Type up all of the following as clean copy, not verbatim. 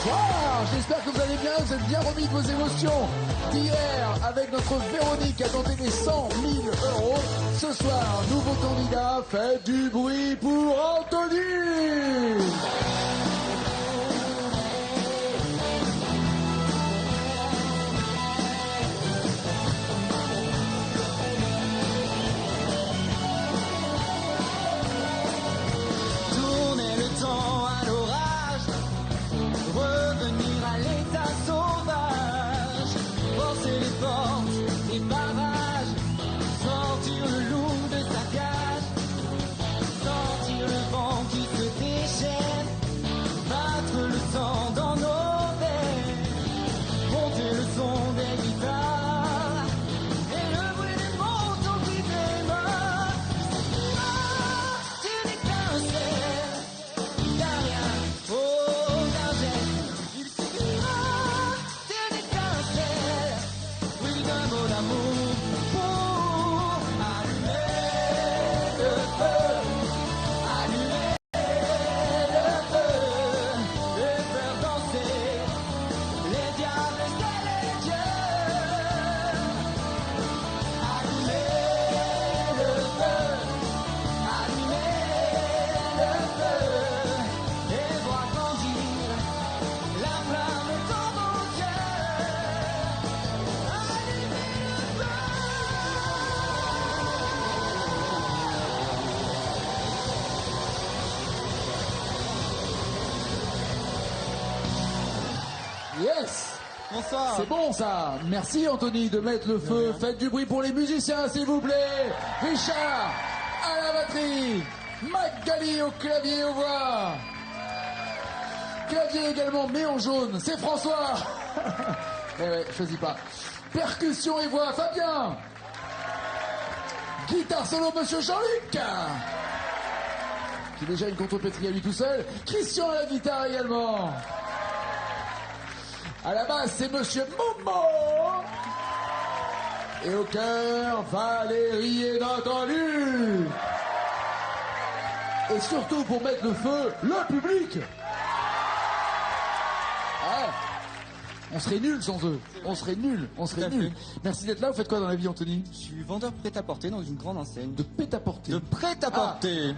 bonsoir. J'espère que vous allez bien, vous êtes bien remis de vos émotions d'hier avec notre Véronique qui a tenté les 100 000 euros. Ce soir, nouveau candidat, faites du bruit pour Anthony. Yes. Bonsoir. C'est bon ça. Merci Anthony de mettre le feu. Faites du bruit pour les musiciens s'il vous plaît. Richard à la batterie. Magali au clavier et aux voix. Clavier également mais en jaune. C'est François. Eh ouais, choisis pas. Percussion et voix Fabien. Guitare solo Monsieur Jean-Luc. Qui est déjà une contrepétrie à lui tout seul. Christian à la guitare également. À la base, c'est Monsieur Momo. Et au cœur, Valérie et Nathalie. Et surtout, pour mettre le feu, le public. Ah, on serait nuls sans eux. On serait nuls. Merci d'être là. Vous faites quoi dans la vie, Anthony? Je suis vendeur prêt-à-porter dans une grande enseigne. De prêt-à-porter. De prêt-à-porter.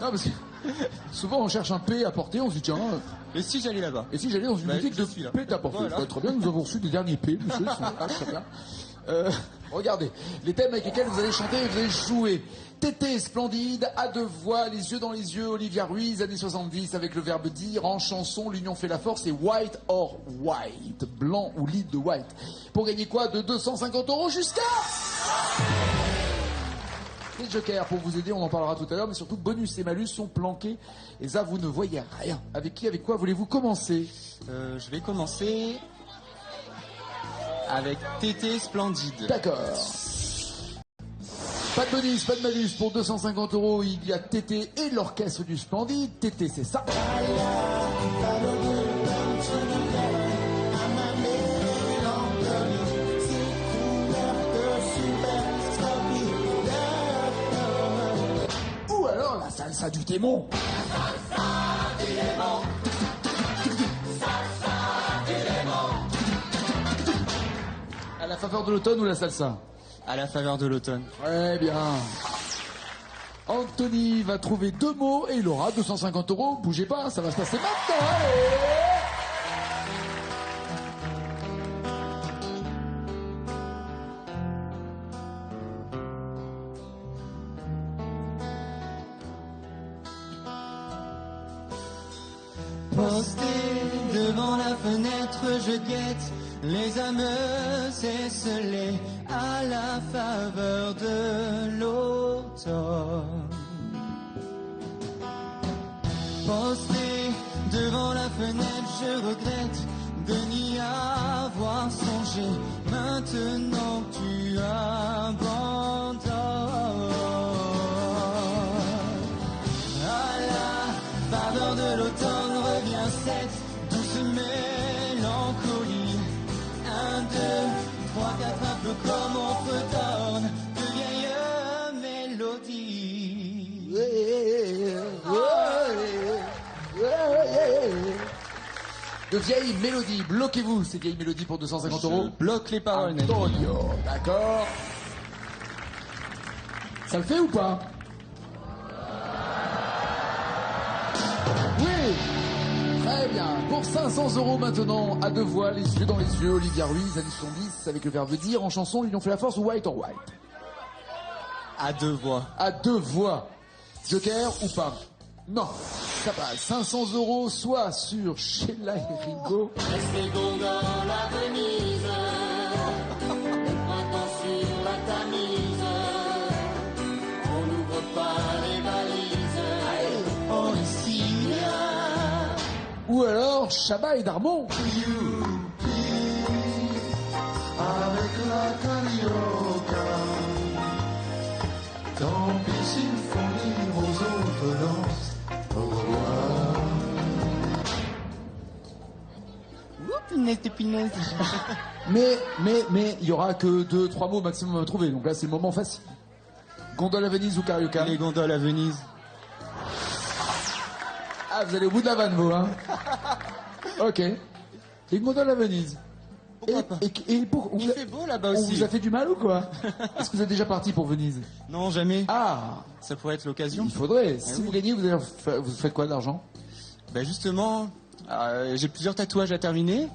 Non, parce que souvent on cherche un P à porter, on se dit tiens. Et si j'allais là-bas? Et si j'allais dans une boutique de P à porter? Voilà. Très bien, nous avons reçu des derniers P, monsieur. Très bien. Regardez, les thèmes avec lesquels vous allez chanter et vous allez jouer. Tété splendide, à deux voix, les yeux dans les yeux, Olivia Ruiz, années 70, avec le verbe dire, en chanson, l'union fait la force, et white or white, blanc ou lead de white. Pour gagner quoi? De 250 euros jusqu'à... Les jokers pour vous aider, on en parlera tout à l'heure, mais surtout bonus et malus sont planqués et ça vous ne voyez rien. Avec quoi voulez-vous commencer? Je vais commencer avec Tété Splendide. D'accord. Pas de bonus, pas de malus, pour 250 euros il y a Tété et l'orchestre du Splendide. Tété c'est ça. La salsa du démon. La salsa du démon. Salsa du démon. À la faveur de l'automne ou la salsa? À la faveur de l'automne. Très bien. Anthony va trouver deux mots et il aura 250 euros. Bougez pas, ça va se passer maintenant. Allez. Posté devant la fenêtre, je guette les âmes esselées à la faveur de l'automne. Posté devant la fenêtre, je regrette de n'y avoir songé. Maintenant tu abandonnes. À la faveur de l'automne revient cette douce mélancolie. 1, 2, 3, 4, un peu comme on fredonne de vieilles mélodies. De de vieilles mélodies. Bloquez-vous ces vieilles mélodies pour 250 euros. Je bloque les paroles, Nagui. Antonio, d'accord. Ça le fait ou pas? Oui. Très bien. Pour 500 euros maintenant, à deux voix, les yeux dans les yeux, Olivia Ruiz, années 70, avec le verbe dire, en chanson, l'union fait la force ou White or White? À deux voix. À deux voix. Joker ou pas? Non, ça passe. 500 euros, soit sur Sheila et Ringo. Restez gondoles à Venise, le printemps sur la Tamise, on n'ouvre pas les valises, on est si bien. Ou alors Chabat et Darmon. Avec la carioca, tant pis s'il faut dire aux autres danses. Au revoir. Punaise de punaise. Mais, il y aura que 2-3 mots maximum à trouver. Donc là, c'est le moment facile. Gondole à Venise ou Carioca? Les gondoles à Venise. Ah, vous allez au bout de la vanne, vous, hein? Ok. Les gondoles à Venise. Pourquoi pas? Il fait beau là-bas On aussi. vous a fait du mal ou quoi? Est-ce que vous êtes déjà parti pour Venise? Non, jamais. Ah, Ça pourrait être l'occasion. il faudrait. Si oui. vous gagnez, vous faites quoi d'argent? Bah justement, j'ai plusieurs tatouages à terminer.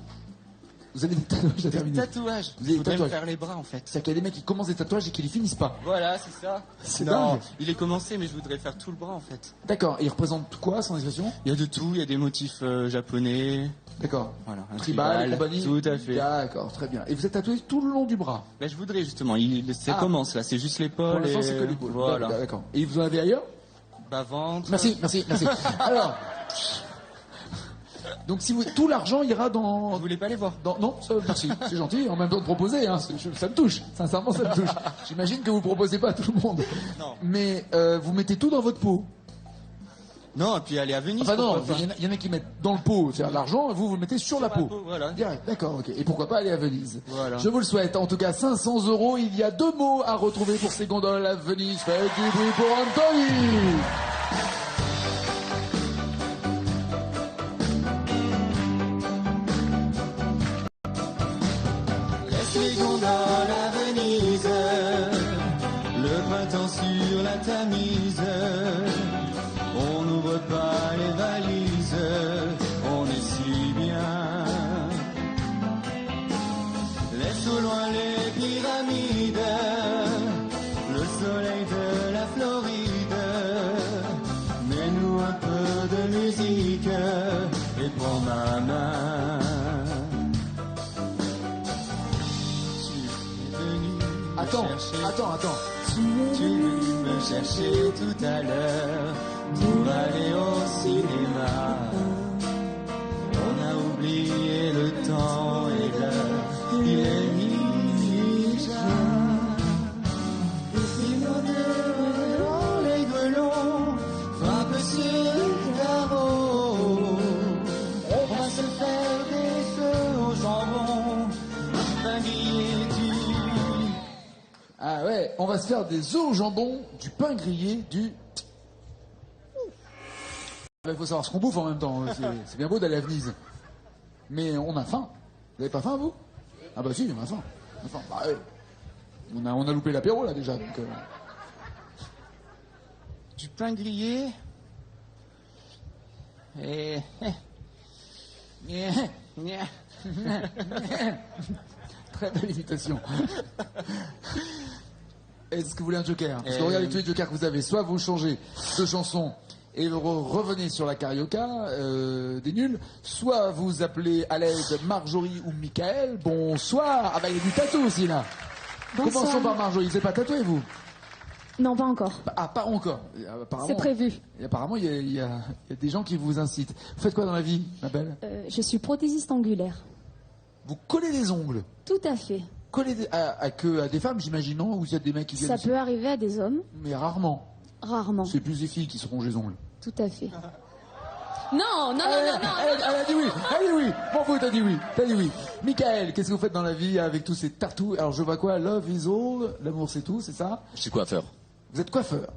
Vous avez des tatouages à terminer. Tatouages. Vous avez Je voudrais des me tatouages. faire les bras en fait. C'est-à-dire qu'il y a des mecs qui commencent des tatouages et qui les finissent pas. Voilà, c'est ça. C'est Non, dingue. il est commencé, mais je voudrais faire tout le bras en fait. D'accord. Et il représente quoi, sans expression? Il y a de tout, il y a des motifs japonais. D'accord. Voilà, un Tribal, compagnie. Tout à fait. D'accord, très bien. Et vous êtes tatoué tout le long du bras? Bah, je voudrais justement, ça Ah. commence là, c'est juste Pour l'épaule. l'instant, et... c'est que l'épaule. Voilà. D'accord. Et vous en avez ailleurs? Bah ventre. Merci. Alors, donc si vous, tout l'argent ira Vous dans... voulez pas les voir? Non, merci, c'est gentil. En même temps de proposer, hein, ça me touche. Sincèrement, ça me touche. J'imagine que vous proposez pas à tout le monde. Non. Mais vous mettez tout dans votre pot. Non, et puis aller à Venise. Enfin non, pourquoi pas. il y en a qui mettent dans le pot, c'est-à-dire l'argent, et vous le mettez sur la peau. Voilà. Direct, d'accord, ok. Et pourquoi pas aller à Venise? Voilà. Je vous le souhaite. En tout cas, 500 euros. Il y a 2 mots à retrouver pour ces gondoles à Venise. Faites du bruit pour Anthony. Laisse les gondoles à Venise, le printemps sur la Tamise, on n'ouvre pas les valises, on est si bien. Laisse au loin les pyramides, le soleil de la Floride, mets-nous un peu de musique et prends ma main. Attends. Tu es venu me chercher tout à l'heure pour aller au cinéma. On a oublié le temps et l'heure, il est minuit déjà. Et nos deux les grelons frappent sur le carreau. On va se faire des feux au jambon, pain grillé du... Ah ouais, on va se faire des œufs au jambon, du pain grillé, du... Il faut savoir ce qu'on bouffe en même temps. C'est bien beau d'aller à Venise. Mais on a faim. Vous avez pas faim, vous? Ah bah si, on a faim. Bah ouais. On a loupé l'apéro, là, déjà. Donc, Du pain grillé. Et... Très belle imitation. Est-ce que vous voulez un joker? Parce que regardez tous les jokers que vous avez. Soit vous changez de chanson et vous revenez sur la carioca des nuls, soit vous appelez à l'aide Marjorie ou Michael. Bonsoir. Ah bah il y a du tatou aussi là. Bonsoir. Commençons par Marjorie. Vous n'êtes pas tatoué vous? Non, pas encore. Ah, pas encore. Apparemment, C'est prévu. Et apparemment il y a des gens qui vous incitent. Vous faites quoi dans la vie, ma belle? Je suis prothésiste angulaire. Vous collez des ongles. Tout à fait. Collez à des femmes, j'imagine, non? Ou il y a des mecs qui viennent Ça aussi peut arriver à des hommes, Mais rarement. rarement. C'est plus les filles qui se rongent les ongles. Tout à fait. Non, non, non, Elle, non, non. elle a dit oui. Elle dit oui. Bon, vous, t'as dit oui. T'as dit oui. Michael, qu'est-ce que vous faites dans la vie avec tous ces tatous? Alors, je vois quoi? Love is all. L'amour, c'est tout, c'est ça? Je suis coiffeur. Vous êtes coiffeur.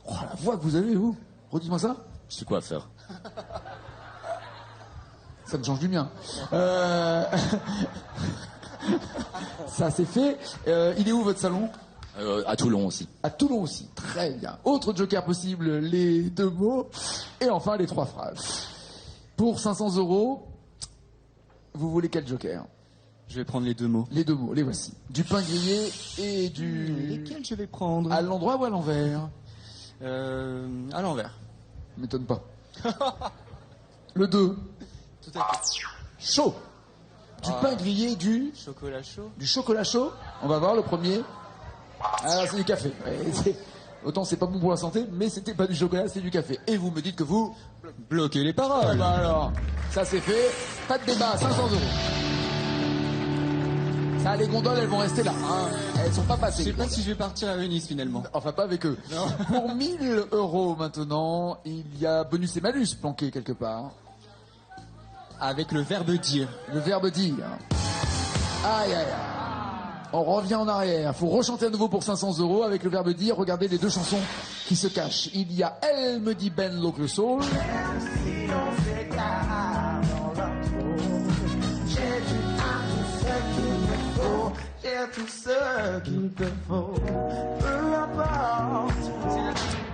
Oh, la voix que vous avez, vous. Redites-moi ça. Je suis coiffeur. Ça me change du mien. Ça c'est fait. Il est où votre salon? À Toulon aussi. À Toulon aussi. Très bien. Autre joker possible, les 2 mots. Et enfin, les 3 phrases. Pour 500 €, vous voulez quel joker? Je vais prendre les 2 mots. Les 2 mots, les voici. Du pain grillé et du... Lesquels je vais prendre? À l'endroit ou à l'envers? À l'envers. M'étonne pas. Le 2. Tout à fait. Chaud. Du pain grillé, Chocolat chaud. du chocolat chaud. On va voir le premier. Ah, c'est du café. Autant c'est pas bon pour la santé, mais c'était pas du chocolat, c'est du café. Et vous me dites que vous... Bloquez les Ah paroles. bah alors, ça c'est fait. Pas de débat, 500 €. Ça, les gondoles, elles vont rester là. Hein. Elles sont pas Je passées. sais les pas gondoles. si je vais partir à Venise finalement. Enfin, pas avec eux. Pour 1000 € maintenant, il y a bonus et malus planqués quelque part. Avec le verbe dire. Le verbe dire. Aïe, aïe, aïe. On revient en arrière. Faut rechanter à nouveau pour 500 € avec le verbe dire. Regardez les 2 chansons qui se cachent. Il y a Elle me dit Ben Local Soul.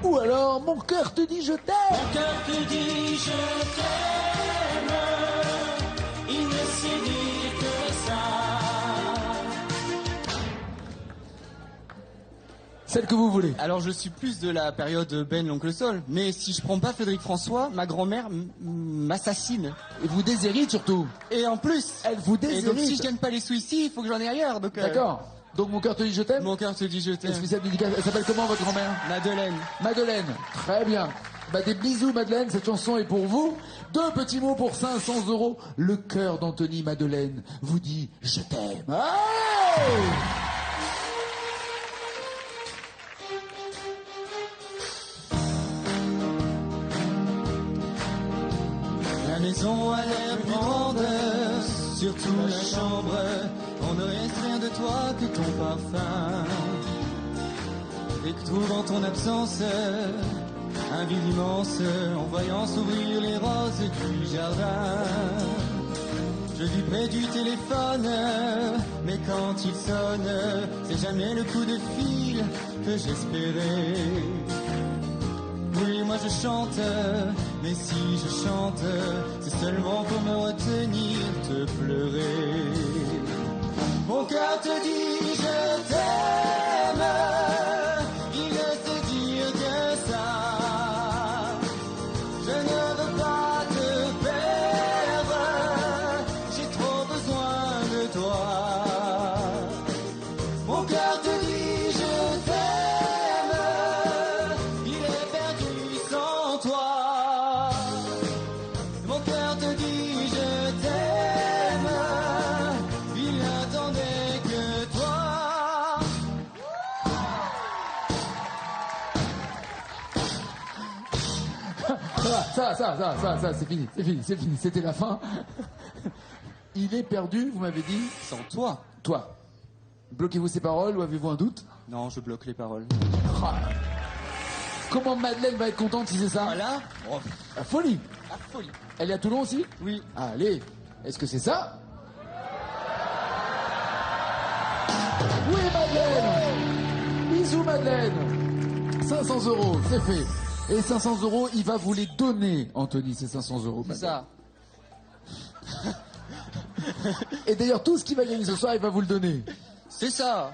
Ou alors Mon cœur te dit je t'aime. Mon cœur te dit je t'aime, il ne sait dire que ça. Celle que vous voulez. Alors je suis plus de la période Ben l'oncle Sol, mais si je prends pas Frédéric François, ma grand-mère m'assassine. Et vous déshérite surtout. Et en plus, Elle vous et donc si déshérite. je gagne pas les sous ici, il faut que j'en ai ailleurs. Donc D'accord. Donc Mon cœur te dit je t'aime. mon cœur te dit je t'aime. Spéciale dédicace. Elle s'appelle comment votre grand-mère? Madeleine. Madeleine. Très bien. Bah, des bisous Madeleine, cette chanson est pour vous. 2 petits mots pour 500 €. Le cœur d'Anthony Madeleine vous dit je t'aime. Hey! La maison a l'air plus grande, surtout la chambre. On ne reste rien de toi que ton parfum. Et que trouve en ton absence un vide immense en voyant s'ouvrir les roses du jardin. Je vis près du téléphone, mais quand il sonne, c'est jamais le coup de fil que j'espérais. Oui, moi je chante, mais si je chante, c'est seulement pour me retenir de pleurer. Mon cœur te dit je t'aime, il ne sait dire que ça. Je ne veux pas te perdre, j'ai trop besoin de toi. Mon cœur te dit je t'aime, il est perdu sans toi. Mon cœur te dit je t'aime, il n'attendait que toi. Ça, c'est fini, c'était la fin. Il est perdu, vous m'avez dit. Sans toi. Toi, bloquez-vous ces paroles ou avez-vous un doute? Non, je bloque les paroles. Ah. Comment Madeleine va être contente si c'est ça? Voilà. Oh, La folie. la folie. Elle est à Toulon aussi? Oui. Allez, est-ce que c'est ça? Oui Madeleine. Bisous Madeleine. 500 €, c'est fait. Et 500 €, il va vous les donner, Anthony, ces 500 €. C'est ça. Et d'ailleurs, tout ce qu'il va gagner ce soir, il va vous le donner. C'est ça.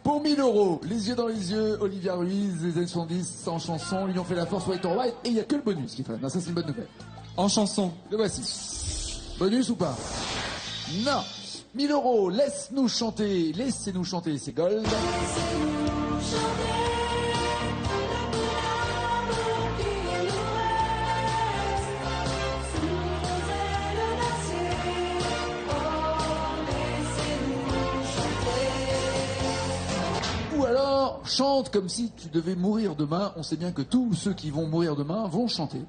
Pour 1000 €, les yeux dans les yeux, Olivia Ruiz, les années 70, sans chanson, lui ont fait la force, White or White, et il n'y a que le bonus qui fait. Non, ça c'est une bonne nouvelle. En chanson. Le voici. Bonus ou pas? Non. 1000 €, laisse-nous chanter, laissez-nous chanter, c'est gold. Ou alors, chante comme si tu devais mourir demain. On sait bien que tous ceux qui vont mourir demain vont chanter.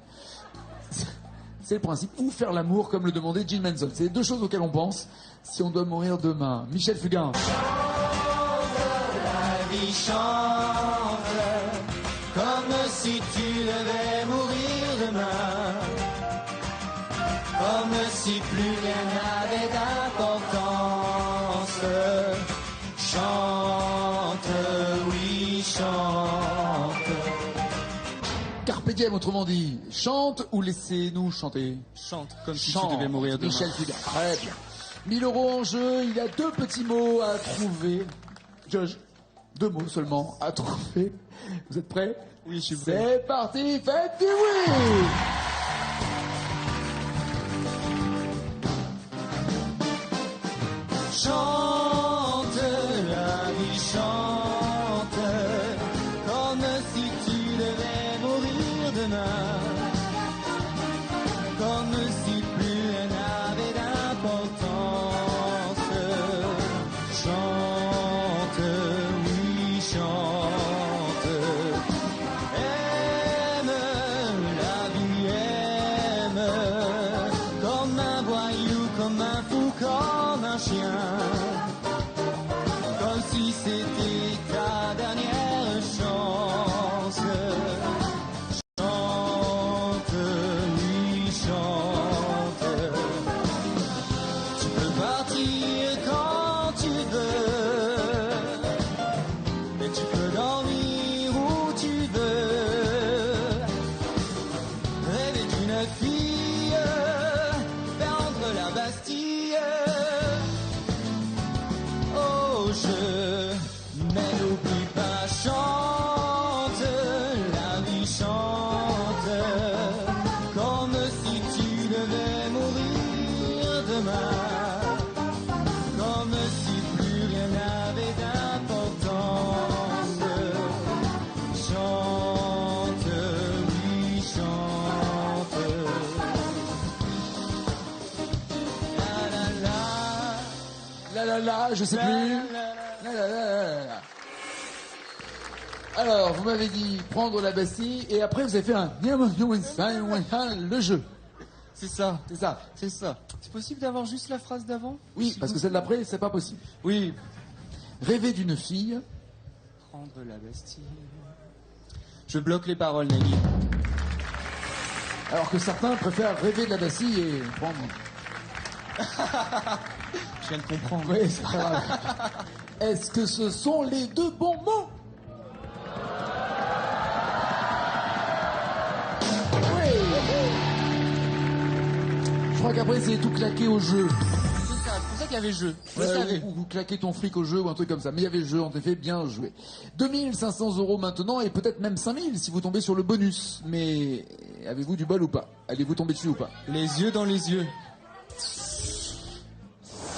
C'est le principe. Ou faire l'amour comme le demandait Gene Manson. C'est les 2 choses auxquelles on pense si on doit mourir demain. Michel Fugain. La vie chante comme si tu devais mourir demain. comme si plus rien n'avait d'importance. Chante, oui, chante. Carpe diem, autrement dit. Chante ou laissez-nous chanter. Chante comme si Chante. tu devais mourir demain. Michel Fugain. Très bien. 1000 € en jeu. Il y a 2 petits mots à trouver. Josh, 2 mots seulement à trouver. Vous êtes prêts? Oui, je suis prêt. C'est parti, faites du bruit! Chante, la vie chante, comme si tu devais mourir demain, comme si plus rien n'avait d'importance. Chante, oui, chante, aime la vie, aime, comme un voyou, comme un fou, comme un chien. Comme si c'était ta dernière chance. Chante, oui, chante. Tu peux partir quand tu veux, et tu peux dormir où tu veux. Rêver d'une fille, perdre la Bastille. Oh, mais n'oublie pas, chante, la vie chante, comme si tu devais mourir demain, comme si plus rien n'avait d'importance. Chante, oui, chante. La la la. Je sais plus. La. Alors, vous m'avez dit prendre la Bastille et après vous avez fait le jeu. C'est ça. C'est ça. C'est ça. C'est possible d'avoir juste la phrase d'avant? Oui, parce que celle d'après, c'est pas possible. Oui. Rêver d'une fille. Prendre la Bastille. Je bloque les paroles, Nagui. Alors que certains préfèrent rêver de la Bastille et prendre. Je viens de comprendre. Oui, c'est pas grave. Est-ce que ce sont les 2 bons mots? Oui. Je crois qu'après c'est tout claquer au jeu. C'est ça, c'est pour ça qu'il y avait jeu. Je le savais. Ou claquer ton fric au jeu ou un truc comme ça. Mais il y avait le jeu, en effet, bien joué. 2500 € maintenant et peut-être même 5000 si vous tombez sur le bonus. Mais avez-vous du bol ou pas? Allez-vous tomber dessus ou pas? Les yeux dans les yeux.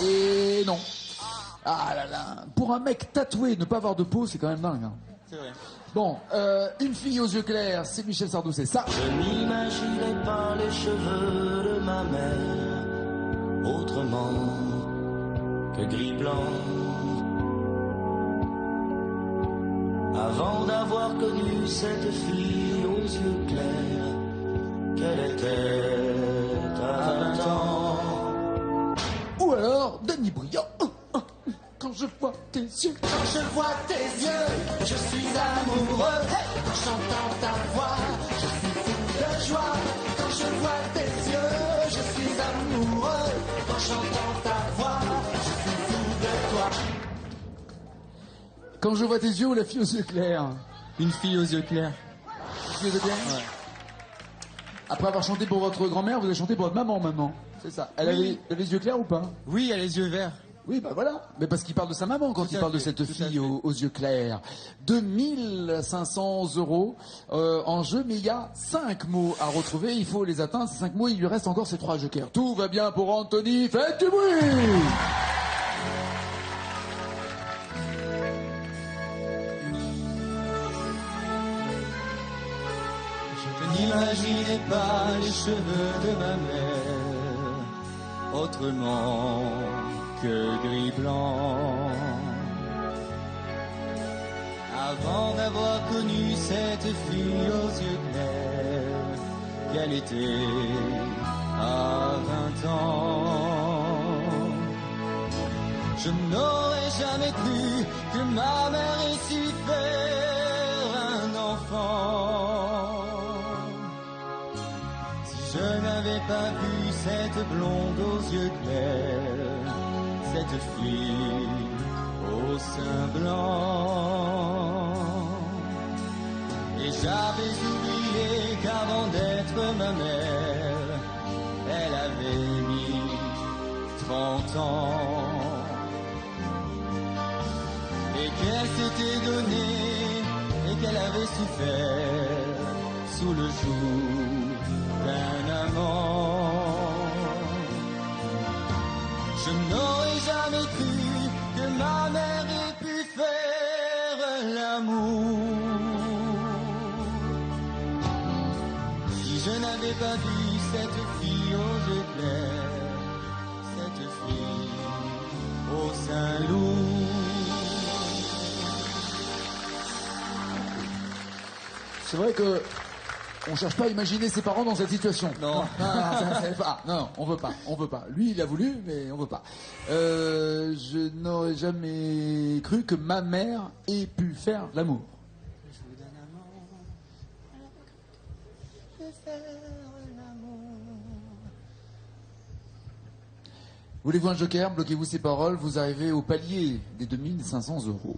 Et non. Ah là là. Pour un mec tatoué, ne pas avoir de peau, c'est quand même dingue. Hein. C'est vrai. Bon, une fille aux yeux clairs, c'est Michel Sardou, c'est ça. Je n'imaginais pas les cheveux de ma mère autrement que gris-blanc. Avant d'avoir connu cette fille aux yeux clairs, qu'elle était à 20 ans. Ou alors, Denis Briand. Quand je vois tes yeux. Quand je vois tes yeux, je suis amoureux. En chantant ta voix, je suis fou de joie. Quand je vois tes yeux, je suis amoureux. En chantant ta voix, je suis fou de toi. Quand je vois tes yeux ou la fille aux yeux clairs? Une fille aux yeux clairs. Yeux de clair. Ouais. Après avoir chanté pour votre grand-mère, vous avez chanté pour votre maman maintenant. C'est ça. Elle avait les yeux clairs ou pas? Oui, elle a les yeux verts. Oui, bah voilà. Mais parce qu'il parle de sa maman quand il parle de cette fille aux yeux clairs. 2500 € en jeu, mais il y a 5 mots à retrouver. Il faut les atteindre. Ces 5 mots, il lui reste encore ces 3 jokers. Tout va bien pour Anthony. Faites du bruit! Je n'imaginais pas les cheveux de ma mère autrement que gris-blanc. Avant d'avoir connu cette fille aux yeux clairs, qu'elle était à 20 ans. Je n'aurais jamais cru que ma mère ait su faire un enfant. Si je n'avais pas vu cette blonde aux yeux clairs, cette fille au sein blanc. Et j'avais oublié qu'avant d'être ma mère, elle avait mis 30 ans. Et qu'elle s'était donnée et qu'elle avait souffert sous le joug d'un amant. Je n'aurais jamais cru que ma mère ait pu faire l'amour si je n'avais pas vu cette fille aux yeux clairs, cette fille au sein lourd. C'est vrai que on cherche pas à imaginer ses parents dans cette situation. Non. Non, on veut pas. Lui, il a voulu, mais on veut pas. Je n'aurais jamais cru que ma mère ait pu faire l'amour. Voulez-vous un joker? Bloquez-vous ces paroles, vous arrivez au palier des 2500 €.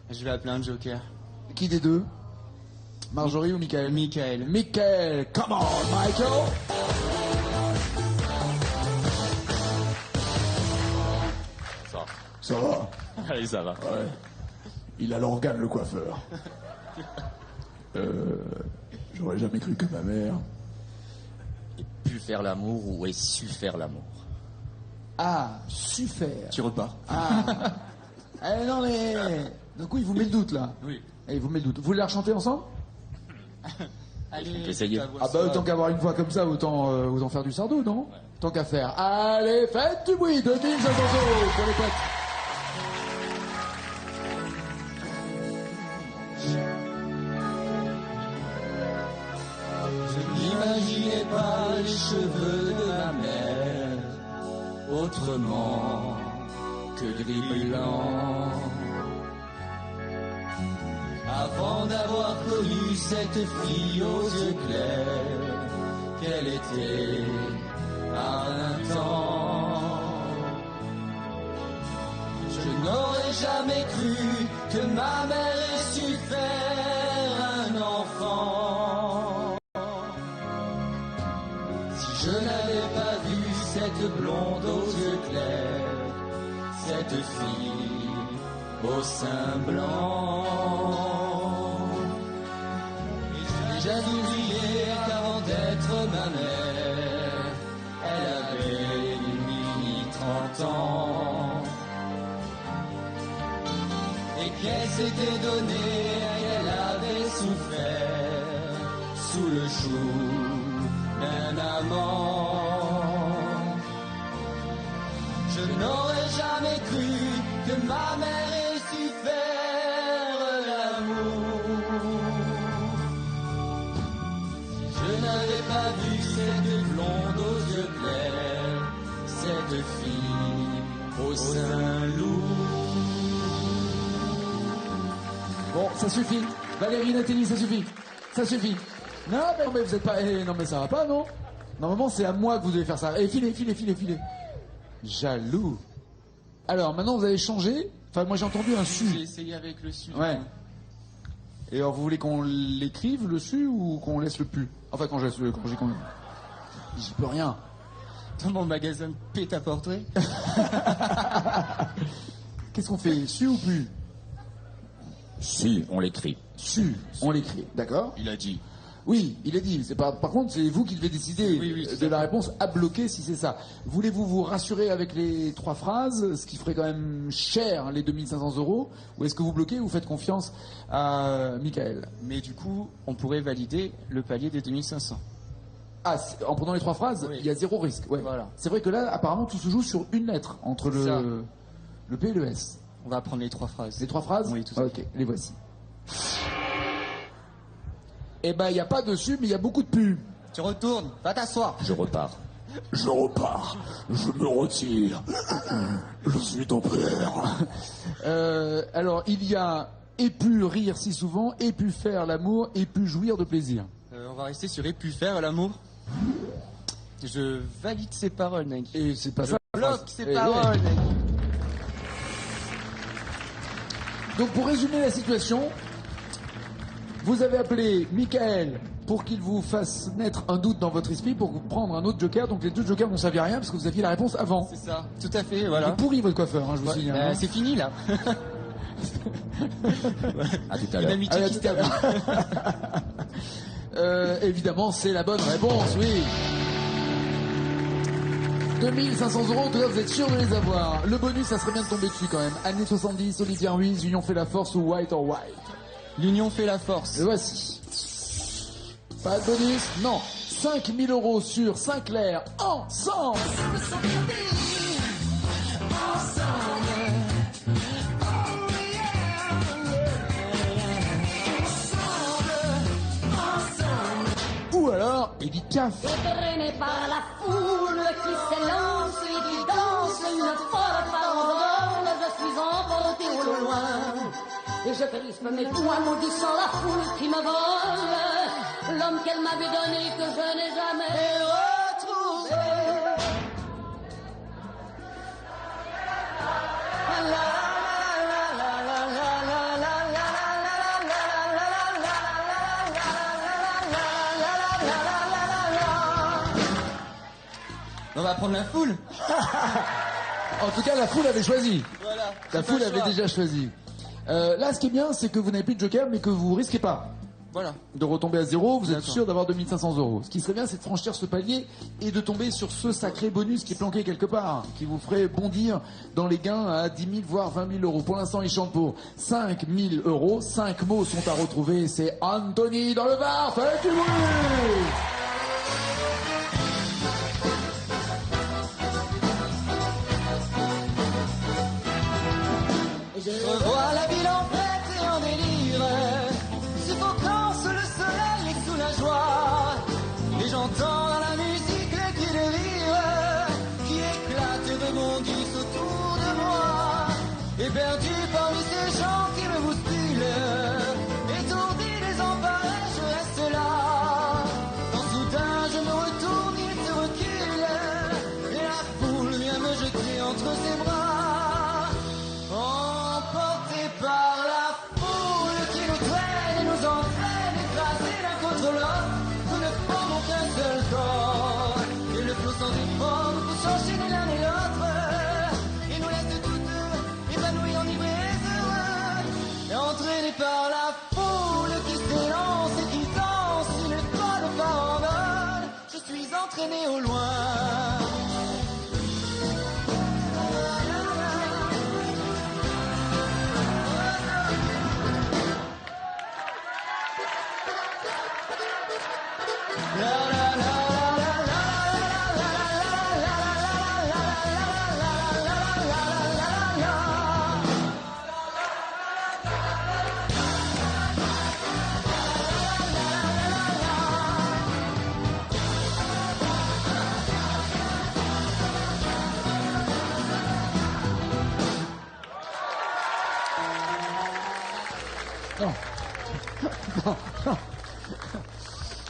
Je vais appeler un joker. Qui des deux? Marjorie ou Michael? Michael. Michael, come on, Michael! Ça va? Allez, ça va. Ouais. Il a l'organe, le coiffeur. J'aurais jamais cru que ma mère... Et pu faire l'amour ou ait su faire l'amour. Ah, su faire. Tu repars. Ah. Eh non mais... Du coup, il vous met le doute, là. Oui. Il vous met le doute. Vous voulez la chanter ensemble? Allez, Essayez. Ah bah autant qu'avoir une voix comme ça, autant faire du sardo, non? Ouais. Tant qu'à faire. Allez, faites du bruit, 2500 € pour les potes. Je n'imaginais pas les cheveux de ma mère autrement que gris blanc. Avant d'avoir connu cette fille aux yeux clairs, qu'elle était à un temps, je n'aurais jamais cru que ma mère ait su faire un enfant. Si je n'avais pas vu cette blonde aux yeux clairs, cette fille au sein blanc. J'ai oublié qu'avant d'être ma mère, elle avait mis 30 ans. Et qu'elle s'était donnée, qu'elle avait souffert sous le joug d'un amant. Je n'aurais jamais cru que ma mère ait su faire l'amour. Je n'avais pas vu cette blonde aux yeux clairs, cette fille au sein lourd. Bon, ça suffit. Valérie Natelli, ça suffit. Ça suffit. Non, mais vous êtes pas... non, mais ça va pas, non? Normalement, c'est à moi que vous devez faire ça. Filez. Jaloux. Alors, maintenant, vous avez changé. Enfin, moi, j'ai entendu un su. J'ai essayé avec le su. Ouais. Et alors, vous voulez qu'on l'écrive, le su, ou qu'on laisse le pu? Enfin, quand j'y peux rien. Dans mon magasin de pét-à-portrait. Qu'est-ce qu'on fait? Su ou pu? Si, on l'écrit. Su, on l'écrit. D'accord? Il a dit. Oui, il est dit. Par contre, c'est vous qui devez décider Oui, de la réponse à bloquer si c'est ça. Voulez-vous vous rassurer avec les 3 phrases, ce qui ferait quand même cher les 2500 €, ou est-ce que vous bloquez ou vous faites confiance à Michael? Mais du coup, on pourrait valider le palier des 2500. Ah, en prenant les 3 phrases, Oui. il y a 0 risque. Ouais. Voilà. C'est vrai que là, apparemment, tout se joue sur une lettre entre Ça. le P et le S. On va prendre les 3 phrases. Les 3 phrases? Oui, tout à Ok, les voici. Eh ben, il n'y a pas de su, mais il y a beaucoup de pu. Tu retournes, va t'asseoir. Je repars. Je repars. Je me retire. Je suis ton père. Alors, il y a et pu rire si souvent, et pu faire l'amour, et pu jouir de plaisir. On va rester sur et pu faire l'amour. Je valide ses paroles, Nagui. Et c'est pas ça. Bloque ses Eh, paroles, ouais. Nagui. Donc pour résumer la situation, vous avez appelé Michael pour qu'il vous fasse naître un doute dans votre esprit pour prendre un autre joker. Donc les deux jokers n'ont servi à rien parce que vous aviez la réponse avant. C'est ça, tout à fait, Il est voilà. pourri votre coiffeur, hein, je vous Ouais, signale. hein. c'est fini là. À tout à Une l'heure. amitié Allez, à qui se tout à termine. Évidemment, c'est la bonne réponse, oui. 2500 €, en tout cas, vous êtes sûr de les avoir. Le bonus, ça serait bien de tomber dessus quand même. Années 70, Olivier Ruiz, Union fait la force ou White or White. L'union fait la force. Le voici. Pas de bonus? Non. 5000 € sur Sinclair, ensemble. Ou alors, Edith Piaf. Traîné par la foule qui s'élance et qui danse une folle farandole, je suis emporté au loin. Et je crispe mes poings maudissant la foule qui me vole, l'homme qu'elle m'avait donné que je n'ai jamais retrouvé. On va prendre la foule. En tout cas, la foule avait choisi. Voilà. La C'est foule pas le avait choix. déjà choisi. Là, ce qui est bien, c'est que vous n'avez plus de joker, mais que vous risquez pas Voilà. de retomber à zéro. Vous êtes D'accord. sûr d'avoir 2500 €. Ce qui serait bien, c'est de franchir ce palier et de tomber sur ce sacré bonus qui est planqué quelque part, qui vous ferait bondir dans les gains à 10 000 voire 20 000 €. Pour l'instant, il chante pour 5 000 €. 5 mots sont à retrouver. C'est Anthony dans le bar. Faites du bruit! Je revois la ville en fête et en délire, suffocant sous le soleil et sous la joie. Et j'entends dans la musique les cris de rire qui éclatent et rebondissent autour de moi. Et perdu parmi ces gens qui me bousculent, étourdi, désemparé, je reste là. Quand soudain je me retourne, il se recule, et la foule vient me jeter entre ses bras. Emporté par la foule qui nous traîne et nous entraîne, écrasés l'un contre l'autre, nous ne formons qu'un seul corps. Et le flot sans effort nous pousse enchaîner l'un et l'autre, et nous laisse toutes épanouis, enivrés et heureux. Et entraînés par la foule qui s'élance et qui danse une folle farandole, je suis entraîné au loin.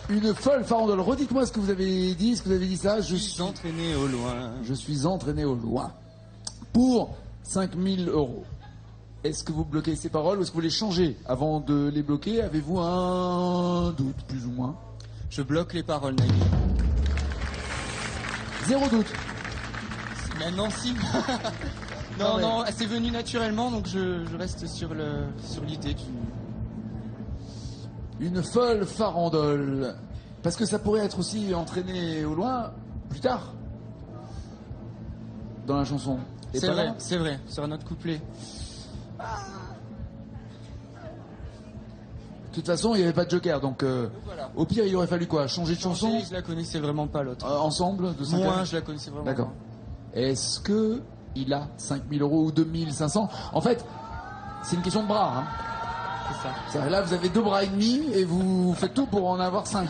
Une folle farandole. Redites-moi ce que vous avez dit, ce que vous avez dit ça. Je suis entraîné au loin. Je suis entraîné au loin. Pour 5000 €. Est-ce que vous bloquez ces paroles ou est-ce que vous les changez avant de les bloquer? Avez-vous un doute, plus ou moins? Je bloque les paroles, Nagui. Zéro doute. Maintenant, si. Non, non, mais- non, c'est venu naturellement, donc je reste sur l'idée du... Une folle farandole. Parce que ça pourrait être aussi entraîné au loin plus tard. Dans la chanson. Et C'est pas vrai, là. c'est vrai, sur un autre couplet. De toute façon, il n'y avait pas de joker, donc voilà. au pire, il aurait fallu quoi? Changer de chanson Je la connaissais vraiment pas, l'autre. ensemble de 5 Moi, je la connaissais vraiment D'accord. pas. Est-ce que il a 5000 € ou 2500? En fait, c'est une question de bras. Hein. C'est ça. Là, vous avez 2 bras et demi et vous faites tout pour en avoir 5.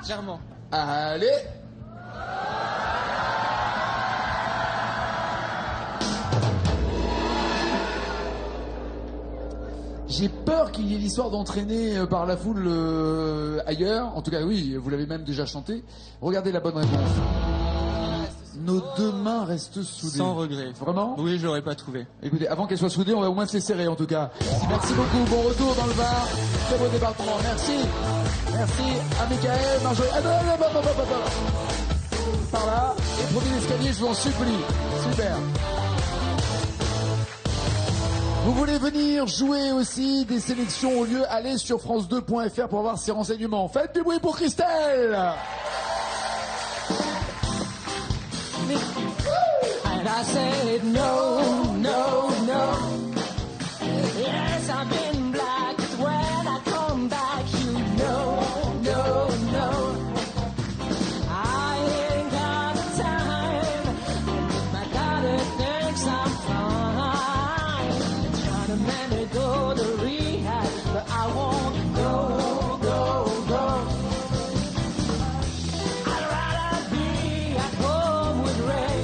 Germain. Allez! J'ai peur qu'il y ait l'histoire d'entraîner par la foule ailleurs. En tout cas, oui, vous l'avez même déjà chanté. Regardez la bonne réponse. Nos deux mains restent soudées. Sans regret. Vraiment? Oui, je l'aurais pas trouvé. Écoutez, avant qu'elles soient soudées, on va au moins se les serrer en tout cas. Merci beaucoup. Bon retour dans le Var. Très beau département. Merci. Merci à Michael, Marjorie. Ah non, non, non, non, non, non, non. Par là. Et prenez l'escalier, je vous en supplie. Super. Vous voulez venir jouer aussi des sélections au lieu, allez sur france2.fr pour avoir ces renseignements. Faites du bruit pour Christelle. And I said no, no, no. Yes, I've been black, but when I come back, you know, no, no. I ain't got the time. My daughter thinks I'm fine. Trying to make me go to rehab, but I won't go, go, go. I'd rather be at home with Ray.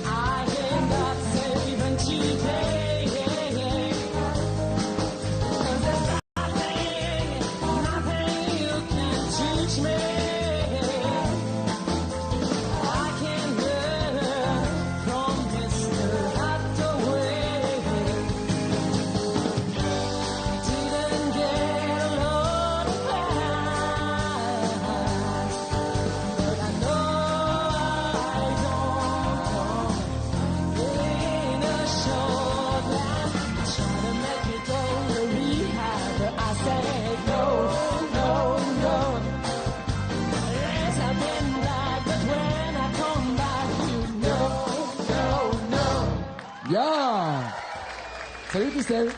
I ain't got saving today. 'Cause there's nothing you can teach me. I can learn from Mr. Hathaway. Didn't get a lot of class, but I know I don't come in a short last. Trying to make me go to rehab, but I said no, no, no. Yes, I've been black, but when I come back, you know, no, no. Bien. Salut Christelle.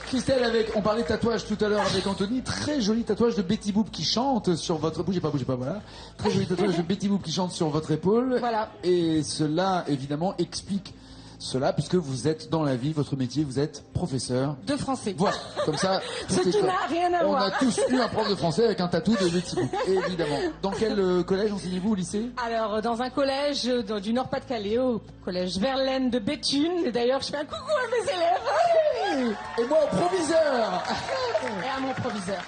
Christelle, on parlait de tatouage tout à l'heure avec Anthony, très joli tatouage de Betty Boop qui chante sur votre... Bougez pas, voilà. Très joli tatouage de Betty Boop qui chante sur votre épaule. Voilà. Et cela, évidemment, explique cela, puisque vous êtes dans la vie, votre métier, vous êtes professeur. De français. Voilà, comme ça... Ce tout est qui clair. n'a rien à On voir. a tous eu un prof de français avec un tatou de Betty Boop, évidemment. Dans quel collège enseignez-vous, au lycée? Alors, dans un collège du Nord-Pas-de-Calais, au collège Verlaine de Béthune. Et d'ailleurs, je fais un coucou à mes élèves. Et moi, au proviseur. Et à mon proviseur.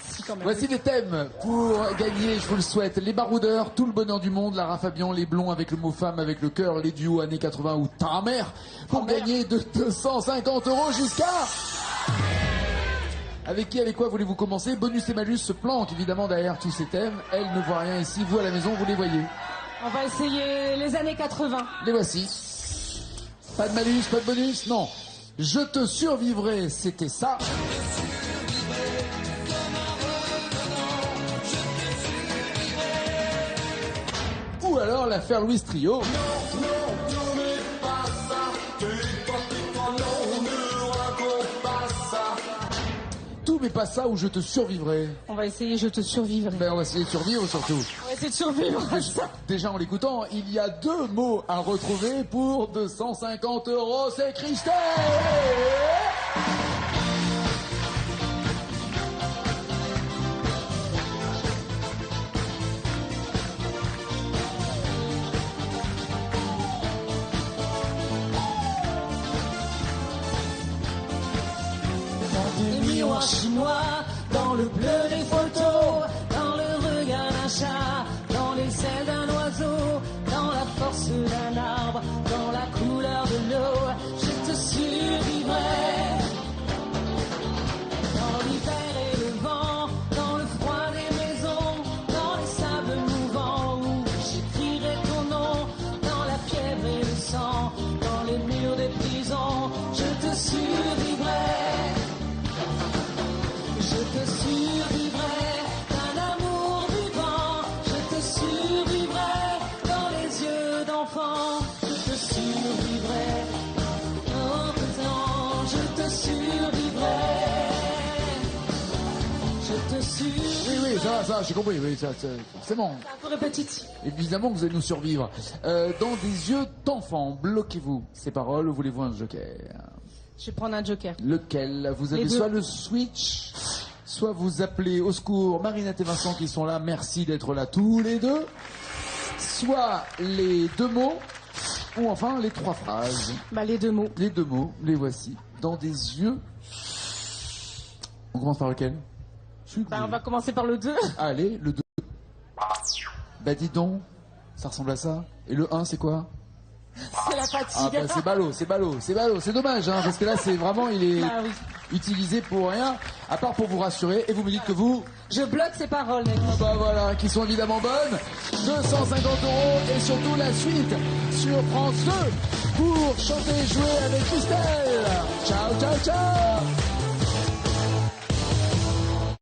Si, quand même. Voici les thèmes pour gagner, je vous le souhaite. Les baroudeurs, tout le bonheur du monde, Lara Fabian, les blonds avec le mot femme, avec le cœur, les duos années 80 ou ta mère, pour gagner de 250 € jusqu'à... Avec qui, avec quoi voulez-vous commencer? Bonus et malus se planquent évidemment derrière tous ces thèmes. Elle ne voit rien ici, vous à la maison, vous les voyez. On va essayer les années 80. Les voici. Pas de malus, pas de bonus, non. Je te survivrai, c'était ça. Ou alors l'affaire Louis Trio. Tout mais pas ça, ou je te survivrai. On va essayer Je te survivrai. Ben on va essayer de survivre surtout. On va essayer de survivre à ça. Déjà en l'écoutant, il y a deux mots à retrouver pour 250 €, c'est Christelle. Des miroirs chinois, dans le bleu des photos, dans le regard d'un chat, dans les ailes d'un oiseau, dans la force d'un arbre, dans la couleur de l'eau, je te survivrai. Dans l'hiver et le vent, dans le froid des maisons, dans les sables mouvants où j'écrirai ton nom, dans la fièvre et le sang, dans les murs des prisons, je te survivrai. Je te survivrai d'un amour vivant, je te survivrai dans les yeux d'enfant, je te survivrai en temps, je te survivrai, je te survivrai. Oui, ça, j'ai compris, oui, ça, forcément. C'est un peu répétitif. Évidemment que vous allez nous survivre. Dans des yeux d'enfant, bloquez-vous ces paroles, ou voulez-vous un joker? Je vais prendre un joker. Lequel? Vous avez Les deux. soit le switch, soit vous appelez au secours Marinette et Vincent qui sont là, merci d'être là tous les deux. Soit les deux mots, Ou enfin les 3 phrases. Bah, les 2 mots. Les 2 mots, les voici. Dans des yeux. On commence par lequel? Bah, on va commencer par le 2. Allez, le 2. Bah dis donc, ça ressemble à ça. Et le 1, c'est quoi? C'est la fatigue. Ah bah c'est ballot, c'est ballot, c'est ballot, c'est dommage, hein, parce que là c'est vraiment, il est Ah oui. utilisé pour rien, à part pour vous rassurer, et vous me dites que vous... Je bloque ces paroles. Ah bah voilà, qui sont évidemment bonnes. 250 € et surtout la suite sur France 2 pour chanter et jouer avec Christelle. Ciao, ciao, ciao.